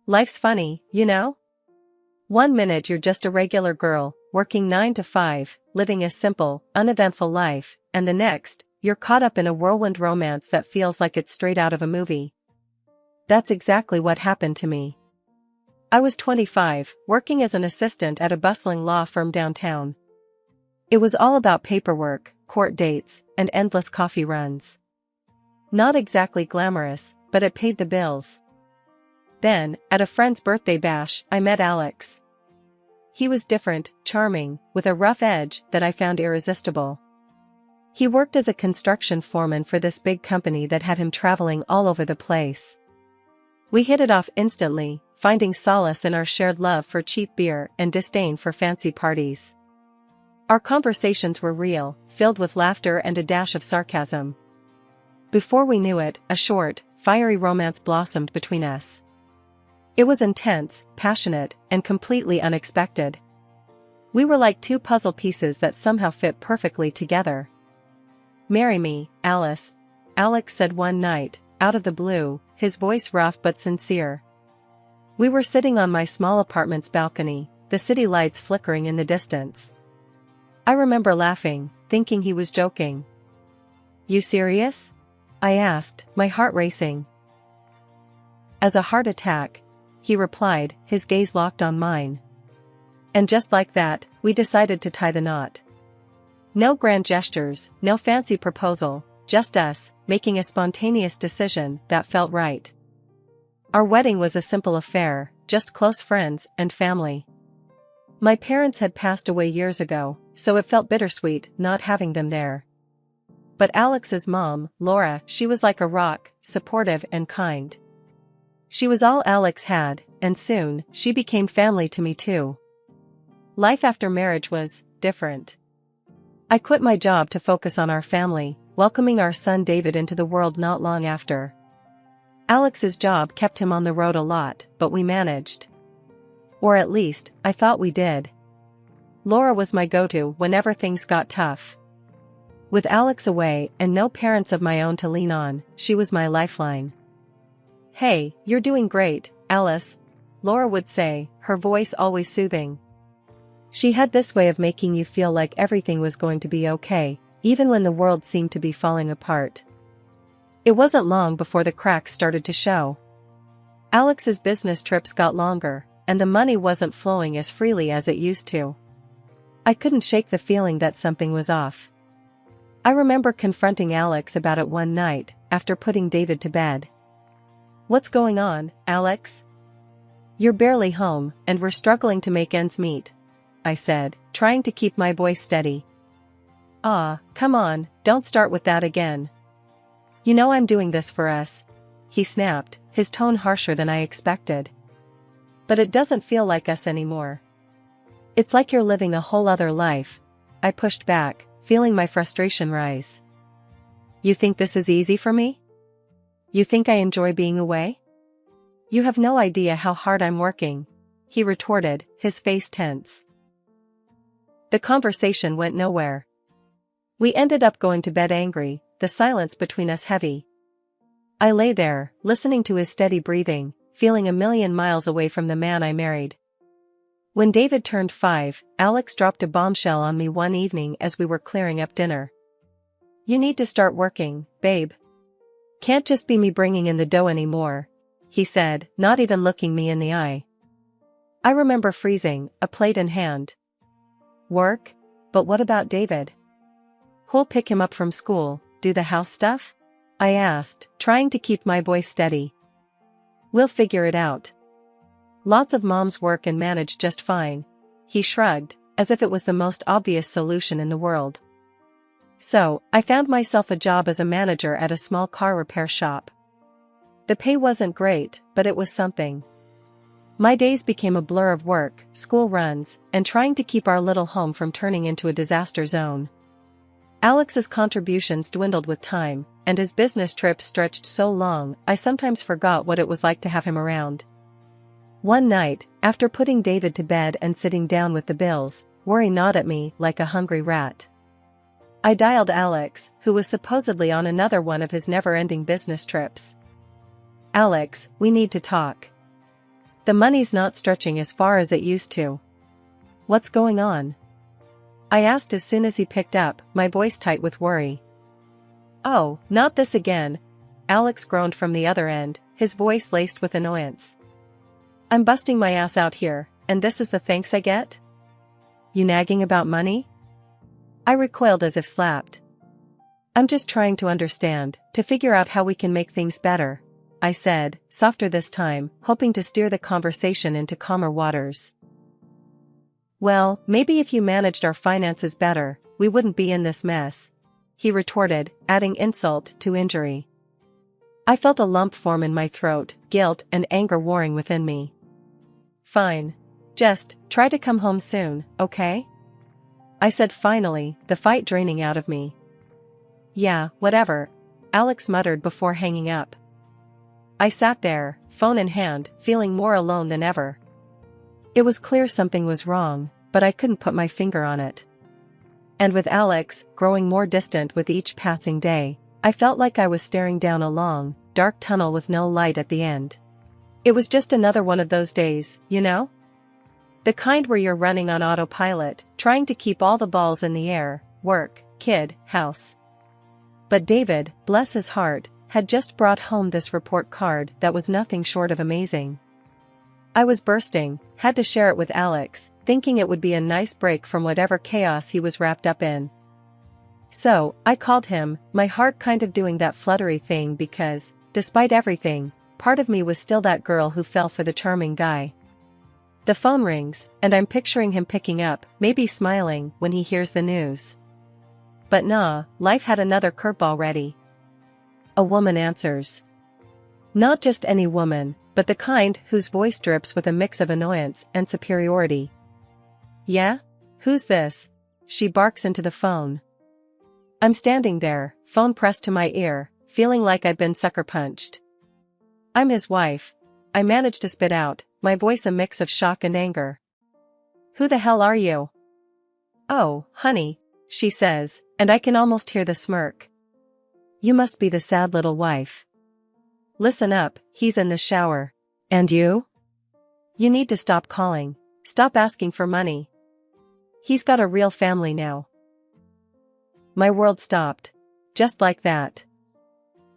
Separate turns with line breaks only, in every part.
Life's funny, you know? One minute you're just a regular girl, working 9 to 5, living a simple, uneventful life, and the next, you're caught up in a whirlwind romance that feels like it's straight out of a movie. That's exactly what happened to me. I was 25, working as an assistant at a bustling law firm downtown. It was all about paperwork, court dates, and endless coffee runs. Not exactly glamorous, but it paid the bills. Then, at a friend's birthday bash, I met Alex. He was different, charming, with a rough edge that I found irresistible. He worked as a construction foreman for this big company that had him traveling all over the place. We hit it off instantly, finding solace in our shared love for cheap beer and disdain for fancy parties. Our conversations were real, filled with laughter and a dash of sarcasm. Before we knew it, a short, fiery romance blossomed between us. It was intense, passionate, and completely unexpected. We were like two puzzle pieces that somehow fit perfectly together. "Marry me, Alice," Alex said one night, out of the blue, his voice rough but sincere. We were sitting on my small apartment's balcony, the city lights flickering in the distance. I remember laughing, thinking he was joking. "You serious?" I asked, my heart racing. "As a heart attack," he replied, his gaze locked on mine. And just like that, we decided to tie the knot. No grand gestures, no fancy proposal, just us, making a spontaneous decision that felt right. Our wedding was a simple affair, just close friends and family. My parents had passed away years ago, so it felt bittersweet not having them there. But Alex's mom, Laura, she was like a rock, supportive and kind. She was all Alex had, and soon, she became family to me too. Life after marriage was different. I quit my job to focus on our family, welcoming our son David into the world not long after. Alex's job kept him on the road a lot, but we managed. Or at least, I thought we did. Laura was my go-to whenever things got tough. With Alex away and no parents of my own to lean on, she was my lifeline. "Hey, you're doing great, Alice," Laura would say, her voice always soothing. She had this way of making you feel like everything was going to be okay, even when the world seemed to be falling apart. It wasn't long before the cracks started to show. Alex's business trips got longer, and the money wasn't flowing as freely as it used to. I couldn't shake the feeling that something was off. I remember confronting Alex about it one night, after putting David to bed. "What's going on, Alex? You're barely home, and we're struggling to make ends meet," I said, trying to keep my voice steady. "Ah, come on, don't start with that again. You know I'm doing this for us," he snapped, his tone harsher than I expected. "But it doesn't feel like us anymore. It's like you're living a whole other life," I pushed back, feeling my frustration rise. "You think this is easy for me? You think I enjoy being away? You have no idea how hard I'm working," he retorted, his face tense. The conversation went nowhere. We ended up going to bed angry, the silence between us heavy. I lay there, listening to his steady breathing, feeling a million miles away from the man I married. When David turned 5, Alex dropped a bombshell on me one evening as we were clearing up dinner. "You need to start working, babe. Can't just be me bringing in the dough anymore," he said, not even looking me in the eye. I remember freezing, a plate in hand. "Work? But what about David? Who'll pick him up from school, do the house stuff?" I asked, trying to keep my voice steady. "We'll figure it out. Lots of moms work and manage just fine," he shrugged, as if it was the most obvious solution in the world. So, I found myself a job as a manager at a small car repair shop. The pay wasn't great, but it was something. My days became a blur of work, school runs, and trying to keep our little home from turning into a disaster zone. Alex's contributions dwindled with time, and his business trips stretched so long, I sometimes forgot what it was like to have him around. One night, after putting David to bed and sitting down with the bills, worry gnawed at me like a hungry rat. I dialed Alex, who was supposedly on another one of his never-ending business trips. "Alex, we need to talk." The money's not stretching as far as it used to. What's going on? I asked as soon as he picked up, my voice tight with worry. Oh, not this again, Alex groaned from the other end, his voice laced with annoyance. I'm busting my ass out here, and this is the thanks I get? You nagging about money? I recoiled as if slapped. I'm just trying to understand, to figure out how we can make things better, I said, softer this time, hoping to steer the conversation into calmer waters. Well, maybe if you managed our finances better, we wouldn't be in this mess, he retorted, adding insult to injury. I felt a lump form in my throat, guilt and anger warring within me. Fine. Just try to come home soon, okay? I said finally, the fight draining out of me. Yeah, whatever, Alex muttered before hanging up. I sat there, phone in hand, feeling more alone than ever. It was clear something was wrong, but I couldn't put my finger on it. And with Alex growing more distant with each passing day, I felt like I was staring down a long, dark tunnel with no light at the end. It was just another one of those days, you know? The kind where you're running on autopilot, trying to keep all the balls in the air, work, kid, house. But David, bless his heart, had just brought home this report card that was nothing short of amazing. I was bursting, had to share it with Alex, thinking it would be a nice break from whatever chaos he was wrapped up in. So, I called him, my heart kind of doing that fluttery thing because, despite everything, part of me was still that girl who fell for the charming guy. The phone rings, and I'm picturing him picking up, maybe smiling when he hears the news. But nah, life had another curveball ready. A woman answers. Not just any woman, but the kind whose voice drips with a mix of annoyance and superiority. Yeah? Who's this? She barks into the phone. I'm standing there, phone pressed to my ear, feeling like I'd been sucker punched. I'm his wife. I managed to spit out, my voice a mix of shock and anger. Who the hell are you? Oh, honey, she says, and I can almost hear the smirk. You must be the sad little wife. Listen up, he's in the shower. And you? You need to stop calling. Stop asking for money. He's got a real family now. My world stopped. Just like that.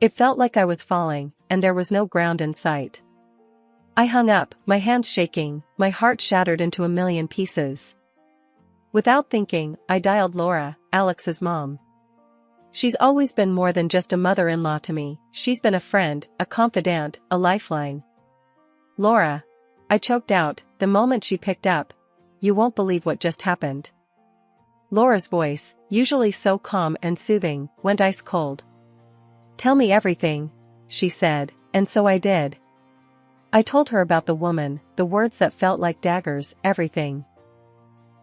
It felt like I was falling, and there was no ground in sight. I hung up, my hands shaking, my heart shattered into a million pieces. Without thinking, I dialed Laura, Alex's mom. She's always been more than just a mother-in-law to me, she's been a friend, a confidant, a lifeline. Laura. I choked out, the moment she picked up. You won't believe what just happened. Laura's voice, usually so calm and soothing, went ice cold. Tell me everything, she said, and so I did. I told her about the woman, the words that felt like daggers, everything.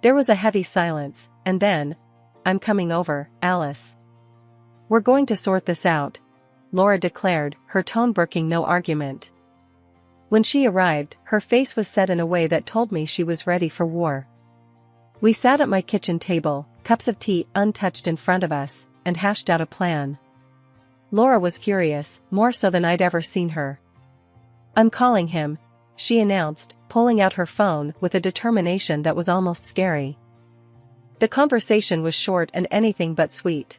There was a heavy silence, and then, I'm coming over, Alice. We're going to sort this out, Laura declared, her tone brooking no argument. When she arrived, her face was set in a way that told me she was ready for war. We sat at my kitchen table, cups of tea untouched in front of us, and hashed out a plan. Laura was furious, more so than I'd ever seen her. I'm calling him, she announced, pulling out her phone with a determination that was almost scary. The conversation was short and anything but sweet.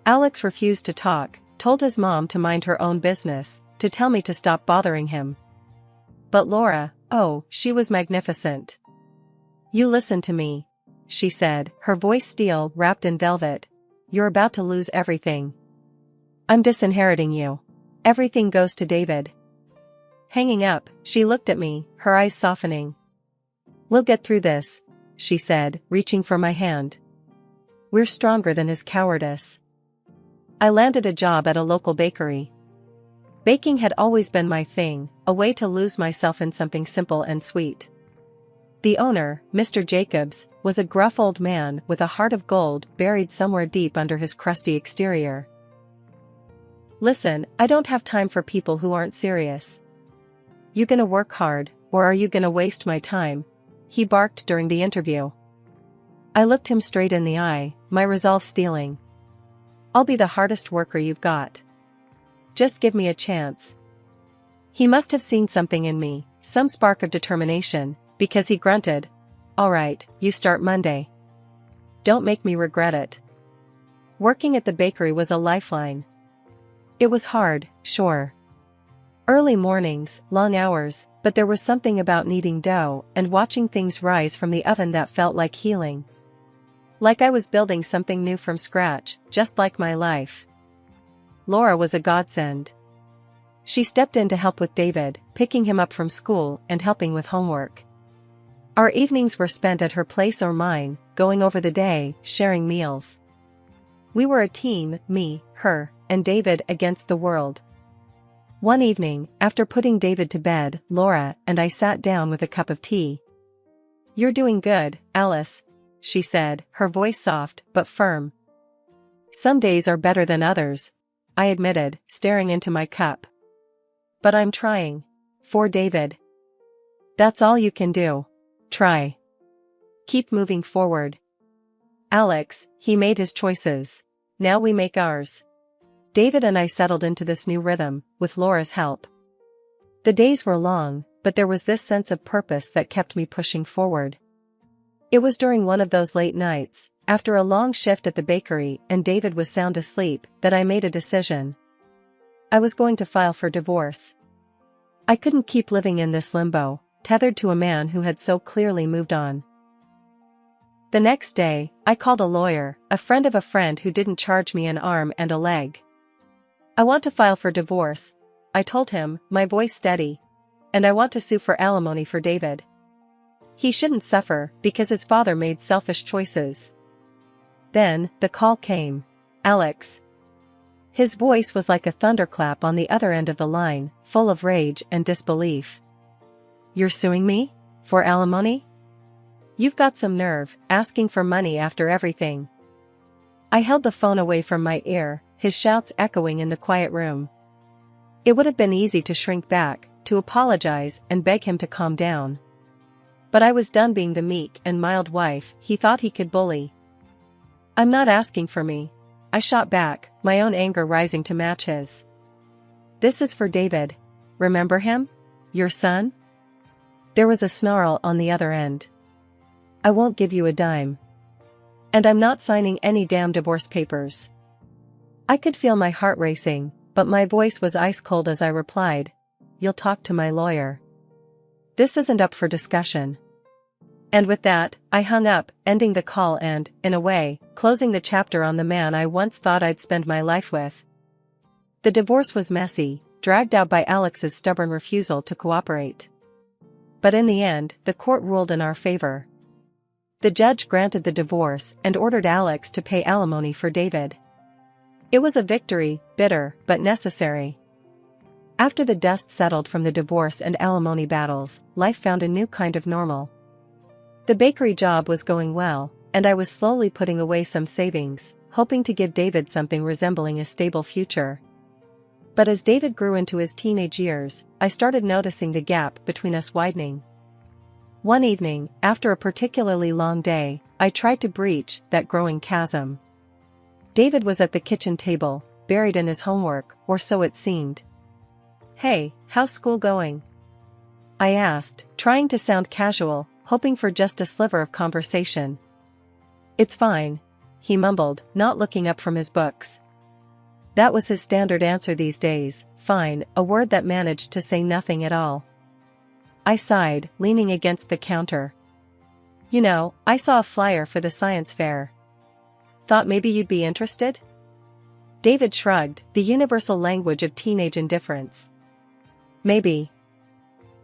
Alex refused to talk, told his mom to mind her own business, to tell me to stop bothering him. But Laura, oh, she was magnificent. You listen to me, she said, her voice steel wrapped in velvet. You're about to lose everything. I'm disinheriting you. Everything goes to David. Hanging up, she looked at me, her eyes softening. We'll get through this, she said, reaching for my hand. We're stronger than his cowardice. I landed a job at a local bakery. Baking had always been my thing, a way to lose myself in something simple and sweet. The owner, Mr. Jacobs, was a gruff old man with a heart of gold buried somewhere deep under his crusty exterior. Listen, I don't have time for people who aren't serious. You gonna work hard, or are you gonna waste my time? He barked during the interview. I looked him straight in the eye, my resolve steeling. I'll be the hardest worker you've got. Just give me a chance. He must have seen something in me, some spark of determination, because he grunted, "All right, you start Monday. Don't make me regret it." Working at the bakery was a lifeline. It was hard, sure. Early mornings, long hours, but there was something about kneading dough and watching things rise from the oven that felt like healing. Like I was building something new from scratch, just like my life. Laura was a godsend. She stepped in to help with David, picking him up from school and helping with homework. Our evenings were spent at her place or mine, going over the day, sharing meals. We were a team, me, her, and David against the world. One evening, after putting David to bed, Laura and I sat down with a cup of tea. "You're doing good, Alice," she said, her voice soft but firm. "Some days are better than others," I admitted, staring into my cup. "But I'm trying. For David." "That's all you can do. Try. Keep moving forward. Alex, he made his choices. Now we make ours." David and I settled into this new rhythm, with Laura's help. The days were long, but there was this sense of purpose that kept me pushing forward. It was during one of those late nights, after a long shift at the bakery and David was sound asleep, that I made a decision. I was going to file for divorce. I couldn't keep living in this limbo, tethered to a man who had so clearly moved on. The next day, I called a lawyer, a friend of a friend who didn't charge me an arm and a leg. "I want to file for divorce," I told him, my voice steady. "And I want to sue for alimony for David. He shouldn't suffer because his father made selfish choices." Then, the call came. "Alex." His voice was like a thunderclap on the other end of the line, full of rage and disbelief. "You're suing me? For alimony? You've got some nerve, asking for money after everything." I held the phone away from my ear, his shouts echoing in the quiet room. It would have been easy to shrink back, to apologize and beg him to calm down. But I was done being the meek and mild wife he thought he could bully. "I'm not asking for me," I shot back, my own anger rising to match his. "This is for David. Remember him? Your son?" There was a snarl on the other end. "I won't give you a dime. And I'm not signing any damn divorce papers." I could feel my heart racing, but my voice was ice cold as I replied, "You'll talk to my lawyer. This isn't up for discussion." And with that, I hung up, ending the call and, in a way, closing the chapter on the man I once thought I'd spend my life with. The divorce was messy, dragged out by Alex's stubborn refusal to cooperate. But in the end, the court ruled in our favor. The judge granted the divorce and ordered Alex to pay alimony for David. It was a victory, bitter, but necessary. After the dust settled from the divorce and alimony battles, life found a new kind of normal. The bakery job was going well, and I was slowly putting away some savings, hoping to give David something resembling a stable future. But as David grew into his teenage years, I started noticing the gap between us widening. One evening, after a particularly long day, I tried to breach that growing chasm. David was at the kitchen table, buried in his homework, or so it seemed. "Hey, how's school going?" I asked, trying to sound casual, hoping for just a sliver of conversation. "It's fine," he mumbled, not looking up from his books. That was his standard answer these days, fine, a word that managed to say nothing at all. I sighed, leaning against the counter. "You know, I saw a flyer for the science fair. Thought maybe you'd be interested?" David shrugged, the universal language of teenage indifference. "Maybe."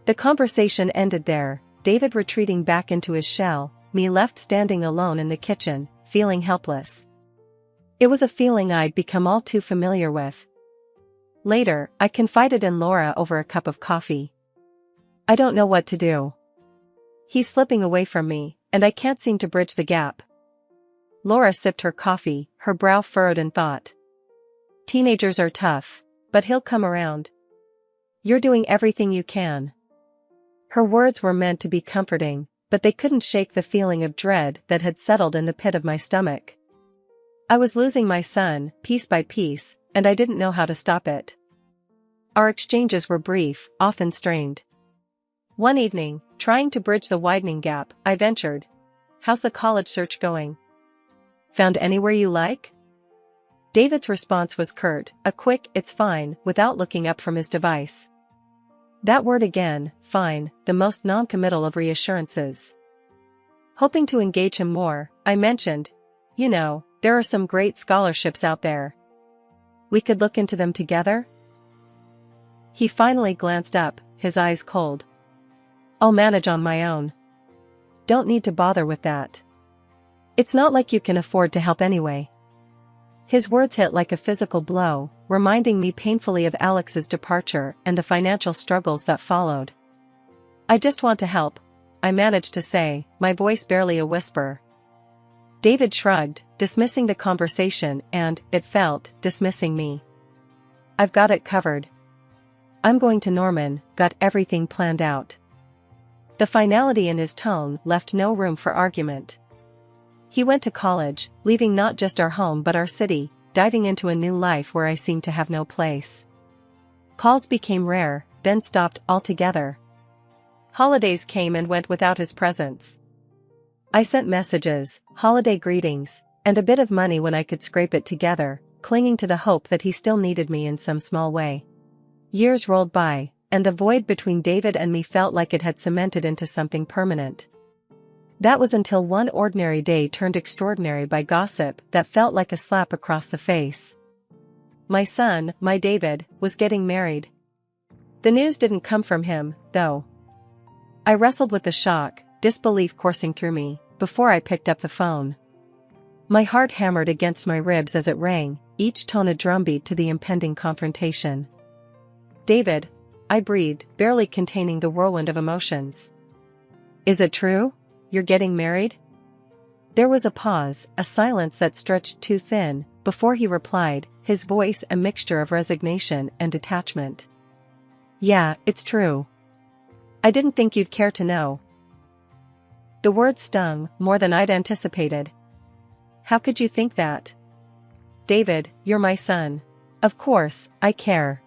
The conversation ended there, David retreating back into his shell, me left standing alone in the kitchen, feeling helpless. It was a feeling I'd become all too familiar with. Later, I confided in Laura over a cup of coffee. "I don't know what to do. He's slipping away from me, and I can't seem to bridge the gap." Laura sipped her coffee, her brow furrowed in thought. "Teenagers are tough, but he'll come around. You're doing everything you can." Her words were meant to be comforting, but they couldn't shake the feeling of dread that had settled in the pit of my stomach. I was losing my son, piece by piece, and I didn't know how to stop it. Our exchanges were brief, often strained. One evening, trying to bridge the widening gap, I ventured. "How's the college search going? Found anywhere you like?" David's response was curt, a quick "it's fine," without looking up from his device. That word again, fine, the most non-committal of reassurances. Hoping to engage him more, I mentioned, "You know, there are some great scholarships out there. We could look into them together?" He finally glanced up, his eyes cold. "I'll manage on my own. Don't need to bother with that. It's not like you can afford to help anyway." His words hit like a physical blow, reminding me painfully of Alex's departure and the financial struggles that followed. "I just want to help," I managed to say, my voice barely a whisper. David shrugged, dismissing the conversation and, it felt, dismissing me. "I've got it covered. I'm going to Norman, got everything planned out." The finality in his tone left no room for argument. He went to college, leaving not just our home but our city, diving into a new life where I seemed to have no place. Calls became rare, then stopped altogether. Holidays came and went without his presence. I sent messages, holiday greetings, and a bit of money when I could scrape it together, clinging to the hope that he still needed me in some small way. Years rolled by, and the void between David and me felt like it had cemented into something permanent. That was until one ordinary day turned extraordinary by gossip that felt like a slap across the face. My son, my David, was getting married. The news didn't come from him, though. I wrestled with the shock, disbelief coursing through me, before I picked up the phone. My heart hammered against my ribs as it rang, each tone a drumbeat to the impending confrontation. "David," I breathed, barely containing the whirlwind of emotions. "Is it true? You're getting married?" There was a pause, a silence that stretched too thin, before he replied, his voice a mixture of resignation and detachment. "Yeah, it's true. I didn't think you'd care to know." The words stung, more than I'd anticipated. "How could you think that?" "David, you're my son. Of course, I care."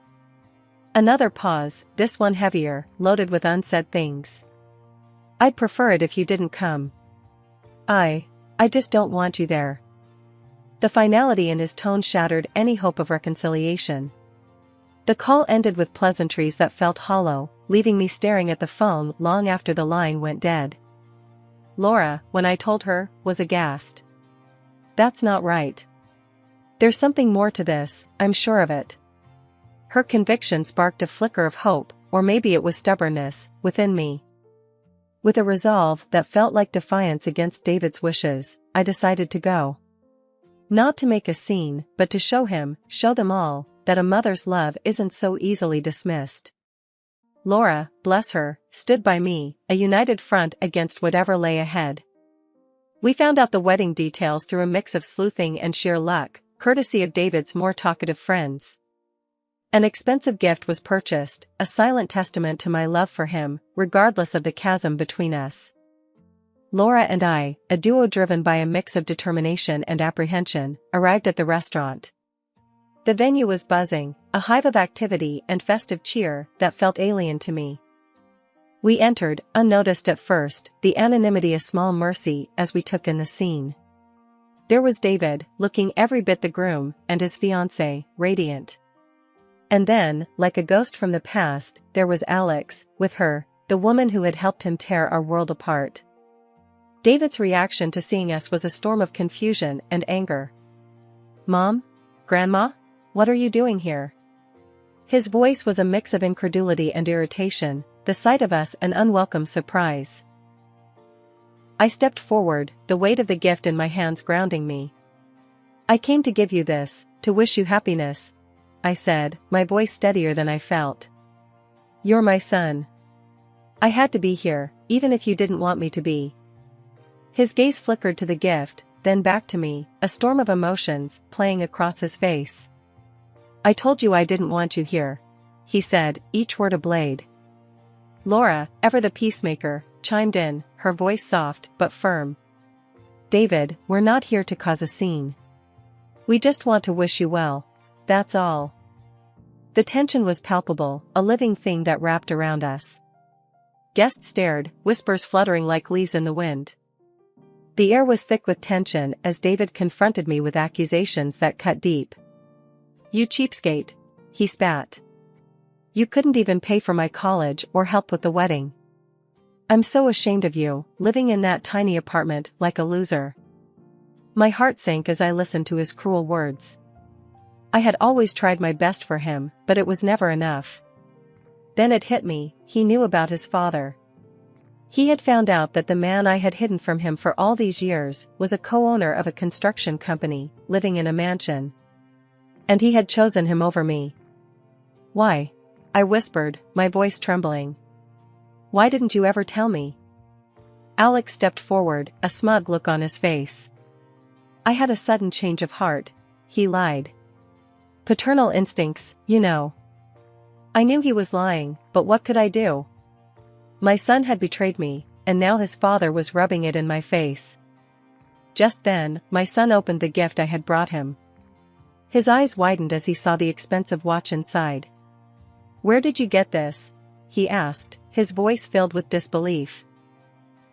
Another pause, this one heavier, loaded with unsaid things. "I'd prefer it if you didn't come. I just don't want you there." The finality in his tone shattered any hope of reconciliation. The call ended with pleasantries that felt hollow, leaving me staring at the phone long after the line went dead. Laura, when I told her, was aghast. "That's not right. There's something more to this, I'm sure of it." Her conviction sparked a flicker of hope, or maybe it was stubbornness, within me. With a resolve that felt like defiance against David's wishes, I decided to go. Not to make a scene, but to show them all, that a mother's love isn't so easily dismissed. Laura, bless her, stood by me, a united front against whatever lay ahead. We found out the wedding details through a mix of sleuthing and sheer luck, courtesy of David's more talkative friends. An expensive gift was purchased, a silent testament to my love for him, regardless of the chasm between us. Laura and I, a duo driven by a mix of determination and apprehension, arrived at the restaurant. The venue was buzzing, a hive of activity and festive cheer that felt alien to me. We entered, unnoticed at first, the anonymity a small mercy as we took in the scene. There was David, looking every bit the groom, and his fiancée, radiant. And then, like a ghost from the past, there was Alex, with her, the woman who had helped him tear our world apart. David's reaction to seeing us was a storm of confusion and anger. "Mom? Grandma? What are you doing here?" His voice was a mix of incredulity and irritation, the sight of us an unwelcome surprise. I stepped forward, the weight of the gift in my hands grounding me. "I came to give you this, to wish you happiness," I said, my voice steadier than I felt. "You're my son. I had to be here, even if you didn't want me to be." His gaze flickered to the gift, then back to me, a storm of emotions playing across his face. "I told you I didn't want you here," he said, each word a blade. Laura, ever the peacemaker, chimed in, her voice soft but firm. "David, we're not here to cause a scene. We just want to wish you well. That's all." The tension was palpable, a living thing that wrapped around us. Guests stared, whispers fluttering like leaves in the wind. The air was thick with tension as David confronted me with accusations that cut deep. "You cheapskate," he spat. "You couldn't even pay for my college or help with the wedding. I'm so ashamed of you, living in that tiny apartment like a loser." My heart sank as I listened to his cruel words. I had always tried my best for him, but it was never enough. Then it hit me, he knew about his father. He had found out that the man I had hidden from him for all these years was a co-owner of a construction company, living in a mansion. And he had chosen him over me. "Why?" I whispered, my voice trembling. "Why didn't you ever tell me?" Alex stepped forward, a smug look on his face. "I had a sudden change of heart," he lied. "Paternal instincts, you know." I knew he was lying, but what could I do? My son had betrayed me, and now his father was rubbing it in my face. Just then, my son opened the gift I had brought him. His eyes widened as he saw the expensive watch inside. "Where did you get this?" he asked, his voice filled with disbelief.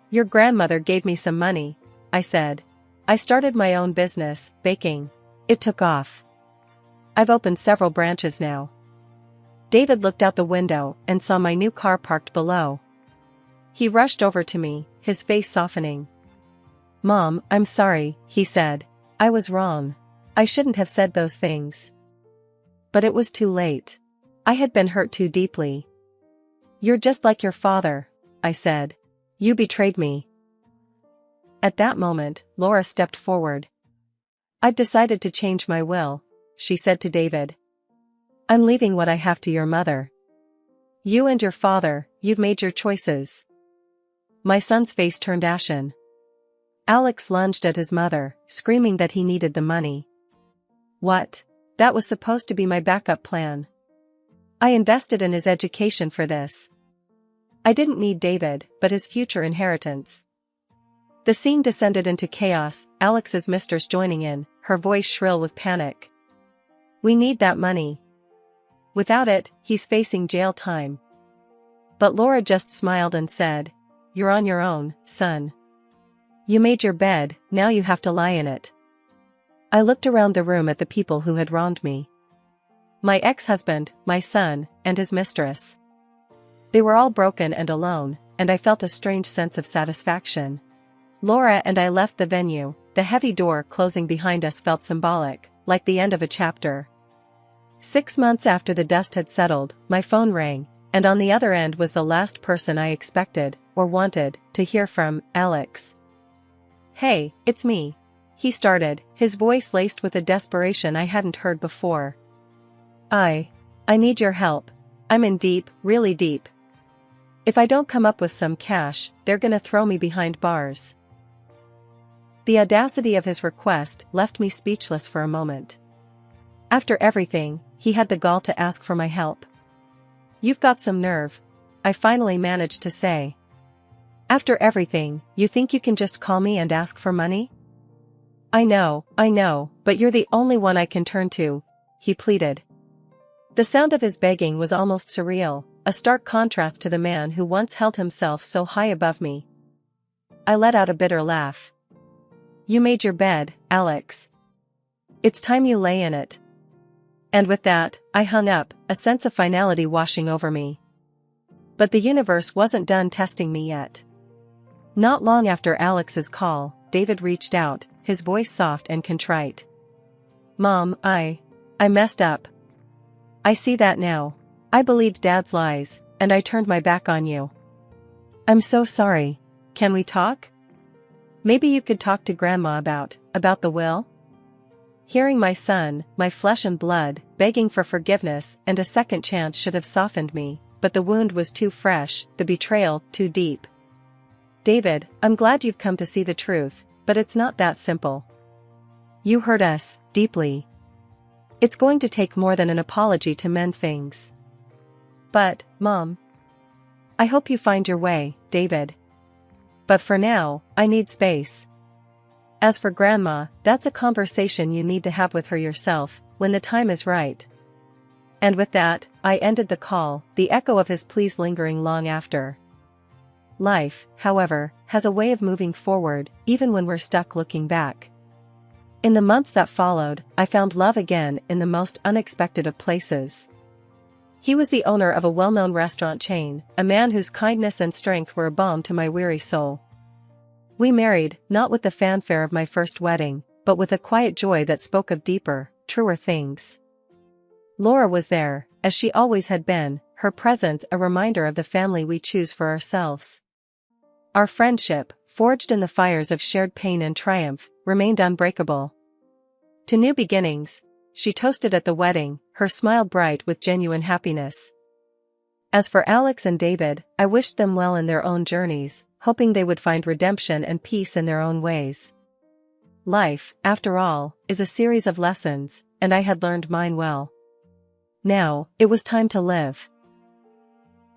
"Your grandmother gave me some money," I said. "I started my own business, baking. It took off. I've opened several branches now." David looked out the window and saw my new car parked below. He rushed over to me, his face softening. "Mom, I'm sorry," he said. "I was wrong. I shouldn't have said those things." But it was too late. I had been hurt too deeply. "You're just like your father," I said. "You betrayed me." At that moment, Laura stepped forward. "I've decided to change my will," she said to David. "I'm leaving what I have to your mother. You and your father, you've made your choices." My son's face turned ashen. Alex lunged at his mother, screaming that he needed the money. What? That was supposed to be my backup plan. I invested in his education for this. I didn't need David, but his future inheritance. The scene descended into chaos, Alex's mistress joining in, her voice shrill with panic. "We need that money. Without it, he's facing jail time." But Laura just smiled and said, "You're on your own, son. You made your bed, now you have to lie in it." I looked around the room at the people who had wronged me. My ex-husband, my son, and his mistress. They were all broken and alone, and I felt a strange sense of satisfaction. Laura and I left the venue, the heavy door closing behind us felt symbolic, like the end of a chapter. 6 months after the dust had settled, my phone rang, and on the other end was the last person I expected, or wanted, to hear from, Alex. "Hey, it's me," he started, his voice laced with a desperation I hadn't heard before. I need your help. I'm in deep, really deep. If I don't come up with some cash, they're gonna throw me behind bars." The audacity of his request left me speechless for a moment. After everything, he had the gall to ask for my help. "You've got some nerve," I finally managed to say. "After everything, you think you can just call me and ask for money?" I know, but you're the only one I can turn to," he pleaded. The sound of his begging was almost surreal, a stark contrast to the man who once held himself so high above me. I let out a bitter laugh. "You made your bed, Alex. It's time you lay in it." And with that, I hung up, a sense of finality washing over me. But the universe wasn't done testing me yet. Not long after Alex's call, David reached out, his voice soft and contrite. "Mom, I messed up. I see that now. I believed Dad's lies, and I turned my back on you. I'm so sorry. Can we talk? Maybe you could talk to Grandma about the will?" Hearing my son, my flesh and blood, begging for forgiveness and a second chance should have softened me, but the wound was too fresh, the betrayal too deep. "David, I'm glad you've come to see the truth, but it's not that simple. You hurt us, deeply. It's going to take more than an apology to mend things." "But, Mom, I hope you find your way, David. But for now, I need space. As for Grandma, that's a conversation you need to have with her yourself, when the time is right." And with that, I ended the call, the echo of his pleas lingering long after. Life, however, has a way of moving forward, even when we're stuck looking back. In the months that followed, I found love again in the most unexpected of places. He was the owner of a well-known restaurant chain, a man whose kindness and strength were a balm to my weary soul. We married, not with the fanfare of my first wedding, but with a quiet joy that spoke of deeper, truer things. Laura was there, as she always had been, her presence a reminder of the family we choose for ourselves. Our friendship, forged in the fires of shared pain and triumph, remained unbreakable. To new beginnings, she toasted at the wedding, her smile bright with genuine happiness. As for Alex and David, I wished them well in their own journeys, hoping they would find redemption and peace in their own ways. Life, after all, is a series of lessons, and I had learned mine well. Now, it was time to live.